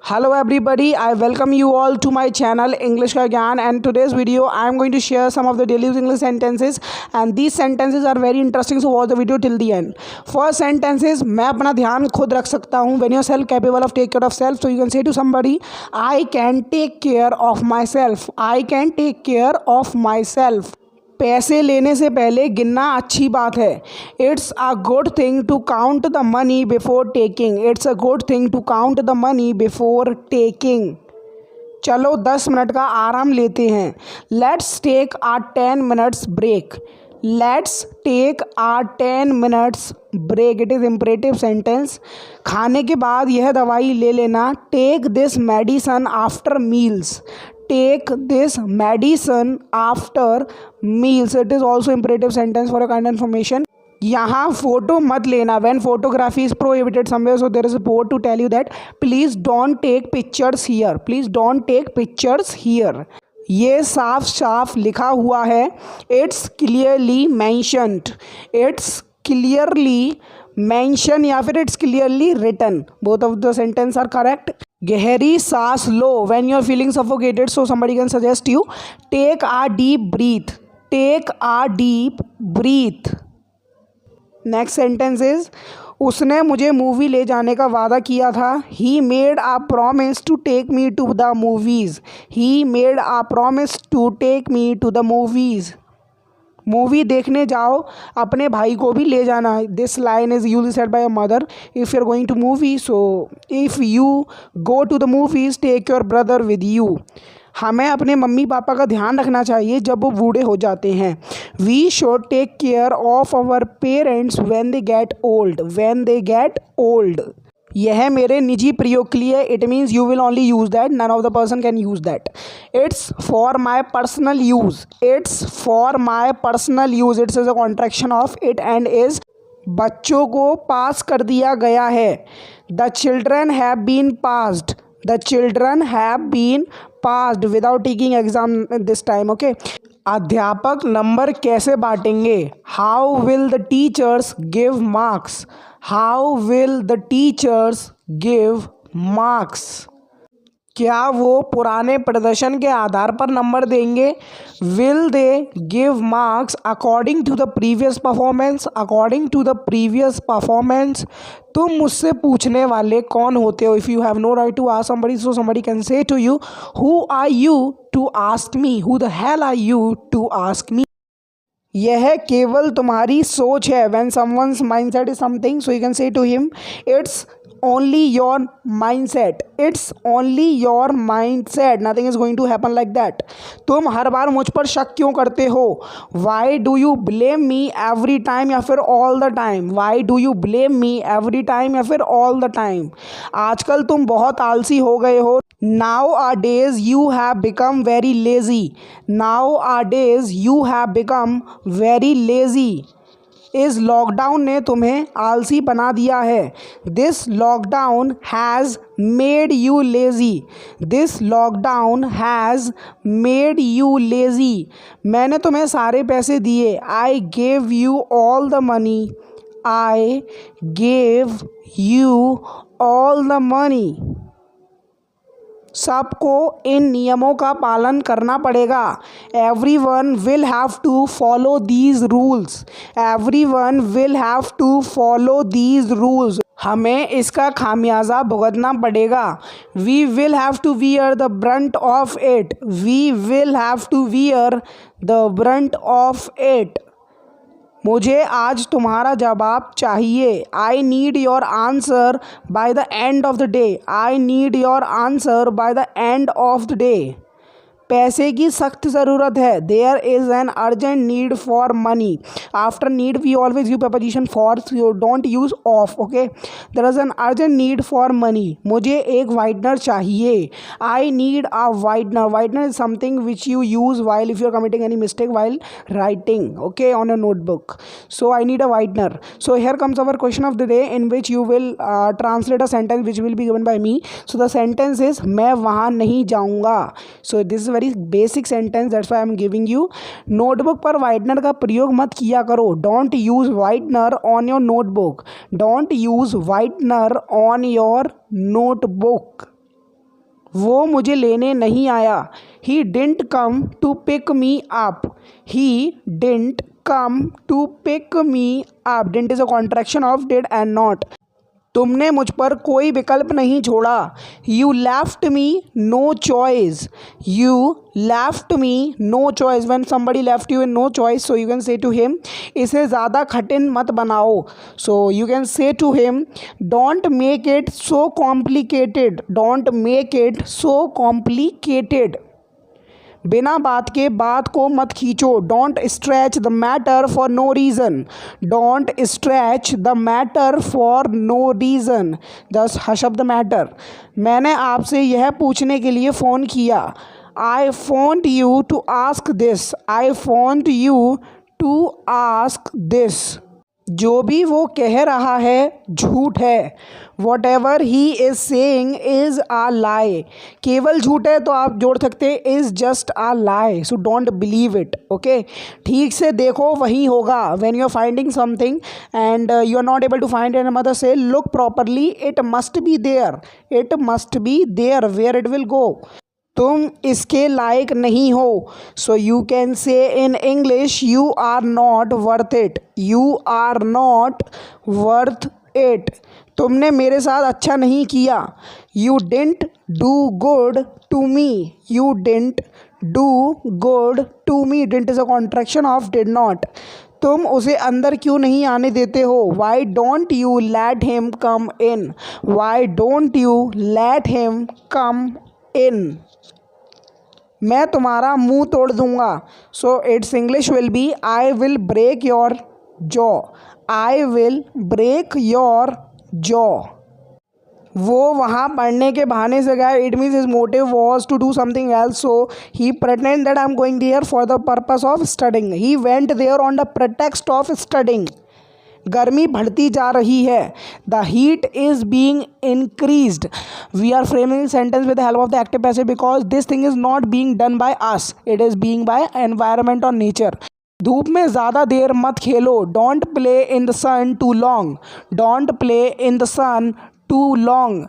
Hello everybody, I welcome you all to my channel English का ज्ञान and today's video I am going to share some of the daily use English sentences and these sentences are very interesting, so watch the video till the end. First sentence is मैं अपना ध्यान खुद रख सकता हूँ. When you are self capable of take care of self, so you can say to somebody I can take care of myself. I can take care of myself. पैसे लेने से पहले गिनना अच्छी बात है. It's a good thing to count the money before taking. It's a good thing to count the money before taking. चलो 10 minute का आराम लेते हैं. Let's take a 10 minutes break. Let's take a 10 minutes break. It is imperative sentence. खाने के बाद यह दवाई ले लेना. Take this medicine after meals. Take this medicine after meals. It is also imperative sentence for a kind of information. यहाँ photo मत लेना. When photography is prohibited somewhere, so there is a board to tell you that please don't take pictures here. Please don't take pictures here. ये साफ साफ लिखा हुआ है. It's clearly mentioned. It's clearly mentioned या फिर it's clearly written. Both of the sentence are correct. गहरी सांस लो. When you are feeling suffocated, so somebody can suggest you take a deep breath. Take a deep breath. Next sentence is उसने मुझे movie ले जाने का वादा किया था. He made a promise to take me to the movies. He made a promise to take me to the movies. Movie देखने जाओ, अपने भाई को भी ले जाना. This line is usually said by a mother if you are going to movie. So if you go to the movies take your brother with you. हमें अपने मम्मी पापा का ध्यान रखना चाहिए जब वो बूढ़े हो जाते हैं. We should take care of our parents when they get old. When they get old. यह मेरे निजी प्रयोग के लिए. It means you will only use that. None of the person can use that. It's for my personal use. It's for my personal use. It's is a contraction of it and is. बच्चों को pass कर दिया गया है. The children have been passed. The children have been passed without taking exam this time. Okay. अध्यापक number कैसे बांटेंगे. How will the teachers give marks. How will the teachers give marks. क्या वो पुराने प्रदर्शन के आधार पर नंबर देंगे. Will they give marks according to the previous performance. According to the previous performance. तुम मुझसे पूछने वाले कौन होते हो. If you have no right to ask somebody, so somebody can say to you who are you to ask me. Who the hell are you to ask me. यह केवल तुम्हारी सोच है. When someone's mindset is something, so you can say to him, it's only your mindset. It's only your mindset. Nothing is going to happen like that. तुम हर बार मुझ पर शक क्यों करते हो. Why do you blame me every time या फिर all the time. Why do you blame me every time या फिर all the time. आजकल तुम बहुत आलसी हो गए हो. Nowadays you have become very lazy. Nowadays you have become very lazy. इस लॉकडाउन ने तुम्हें आलसी बना दिया है. This lockdown has made you lazy. This lockdown has made you lazy. मैंने तुम्हें सारे पैसे दिए. I gave you all the money. I gave you all the money. सबको इन नियमों का पालन करना पड़ेगा. Everyone will have to follow these rules. Everyone will have to follow these rules. हमें इसका खामियाजा भुगतना पड़ेगा. We will have to wear the brunt of it. We will have to wear the brunt of it. मुझे आज तुम्हारा जवाब चाहिए. I need your answer by the end of the day. I need your answer by the end of the day. पैसे की सख्त ज़रूरत है. There is an urgent need for money. After need we always use preposition for. You don't use of. Okay. There is an urgent need for money. मुझे एक whitener चाहिए. I need a whitener. Whitener is something which you use while if you are committing any mistake while writing. Okay. On a notebook. So I need a whitener. So here comes our question of the day in which you will translate a sentence which will be given by me. So the sentence is मैं वहाँ नहीं जाऊँगा. So this very basic sentence, that's why I am giving you. Notebook पर whitener का प्रयोग मत किया करो. Don't use whitener on your notebook. Don't use whitener on your notebook. वो मुझे लेने नहीं आया। He didn't come to pick me up. He didn't come to pick me up. Didn't is a contraction of did and not. तुमने मुझ पर कोई विकल्प नहीं छोड़ा। You left me no choice. You left me no choice. When somebody left you in no choice, so you can say to him, इसे ज़्यादा कठिन मत बनाओ। So you can say to him, don't make it so complicated. Don't make it so complicated. बिना बात के बात को मत खींचो। Don't stretch the matter for no reason. Don't stretch the matter for no reason. Thus hush up the matter. मैंने आपसे यह पूछने के लिए फ़ोन किया। I phoned you to ask this. I phoned you to ask this. जो भी वो कह रहा है झूठ है। Whatever he is saying is a lie. केवल झूठ है तो आप जोड़ सकते is just a lie. So don't believe it. Okay, ठीक से देखो वही होगा। When you are finding something and you are not able to find and mother से look properly, it must be there. It must be there where it will go. तुम इसके लायक नहीं हो। So you can say in English, you are not worth it. You are not worth it. तुमने मेरे साथ अच्छा नहीं किया। You didn't do good to me. You didn't do good to me. Didn't is a contraction of did not. तुम उसे अंदर क्यों नहीं आने देते हो। Why don't you let him come in. Why don't you let him come इन। मैं तुम्हारा मुंह तोड़ दूंगा। So it's English will be, I will break your jaw. I will break your jaw. वो वहाँ पढ़ने के बहाने से गया। It means his motive was to do something else. So he pretend that I am going there for the purpose of studying. He went there on the pretext of studying. गर्मी बढ़ती जा रही है। The heat is being increased. We are framing sentence with the help of the active passive because this thing is not being done by us, it is being by environment और nature. धूप में ज़्यादा देर मत खेलो। Don't play in the sun too long. Don't play in the sun too long.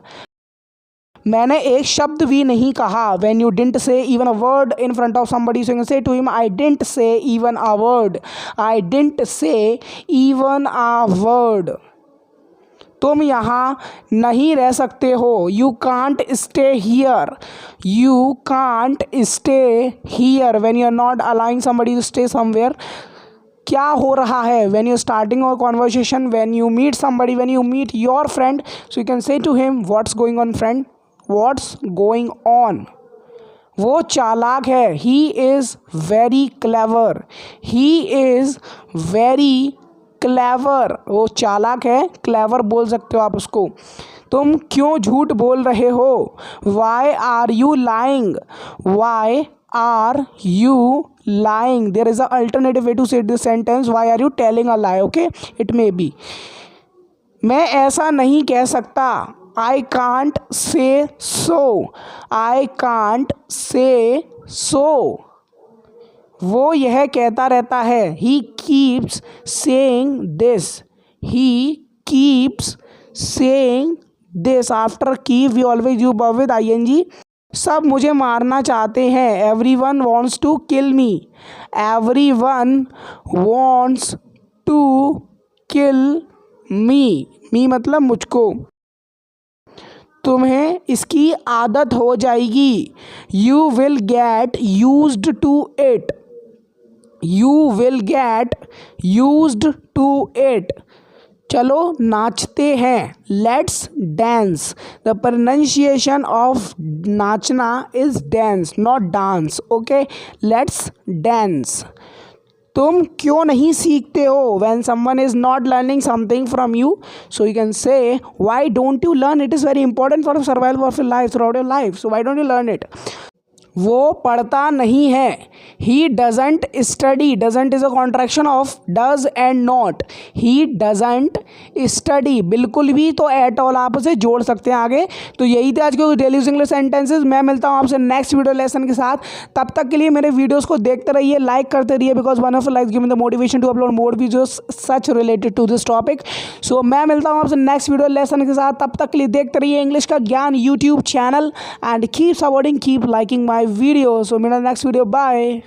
मैंने एक शब्द भी नहीं कहा। When you didn't say even a word in front of somebody, so you can say to him, I didn't say even a word. I didn't say even a word. तुम यहाँ नहीं रह सकते हो। You can't stay here. You can't stay here. When you are not allowing somebody to stay somewhere, क्या हो रहा है। When you are starting a conversation, when you meet somebody, when you meet your friend, so you can say to him, what's going on friend? What's going on? वो चालाक है। He is very clever. He is very clever. वो चालाक है, clever बोल सकते हो आप उसको। तुम क्यों झूठ बोल रहे हो। Why are you lying? Why are you lying? There is an alternative way to say this sentence. Why are you telling a lie? Okay, it may be. मैं ऐसा नहीं कह सकता। I can't say so. I can't say so. वो यह कहता रहता है। He keeps saying this. He keeps saying this. After keep we always use verb with ing. सब मुझे मारना चाहते हैं। Everyone wants to kill me. Everyone wants to kill me. Me मतलब मुझको। तुम्हें इसकी आदत हो जाएगी। You will get used to it. You will get used to it. चलो नाचते हैं। Let's dance. The pronunciation of नाचना is dance, not dance. Okay, let's dance. तुम क्यों नहीं सीखते हो। When someone is not learning something from you, so you can say, why don't you learn? It is very important for survival of your life, throughout your life. So why don't you learn it? वो पढ़ता नहीं है। He doesn't study, doesn't is a contraction of does and not. He doesn't study, बिल्कुल भी तो at all आप उसे जोड़ सकते हैं आगे। तो यही थे आज के डेली यूज इंग्लिश सेंटेंसेस। मैं मिलता हूँ आपसे नेक्स्ट वीडियो लेसन के साथ। तब तक के लिए मेरे वीडियोस को देखते रहिए, लाइक करते रहिए, because one of likes give me the motivation to upload more videos such related to this topic. So मैं मिलता हूँ आपसे नेक्स्ट वीडियो लेसन के साथ। तब तक के लिए देखते रहिए इंग्लिश का ज्ञान YouTube channel and keep supporting, keep liking my video. So मेरा नेक्स्ट वीडियो, बाय।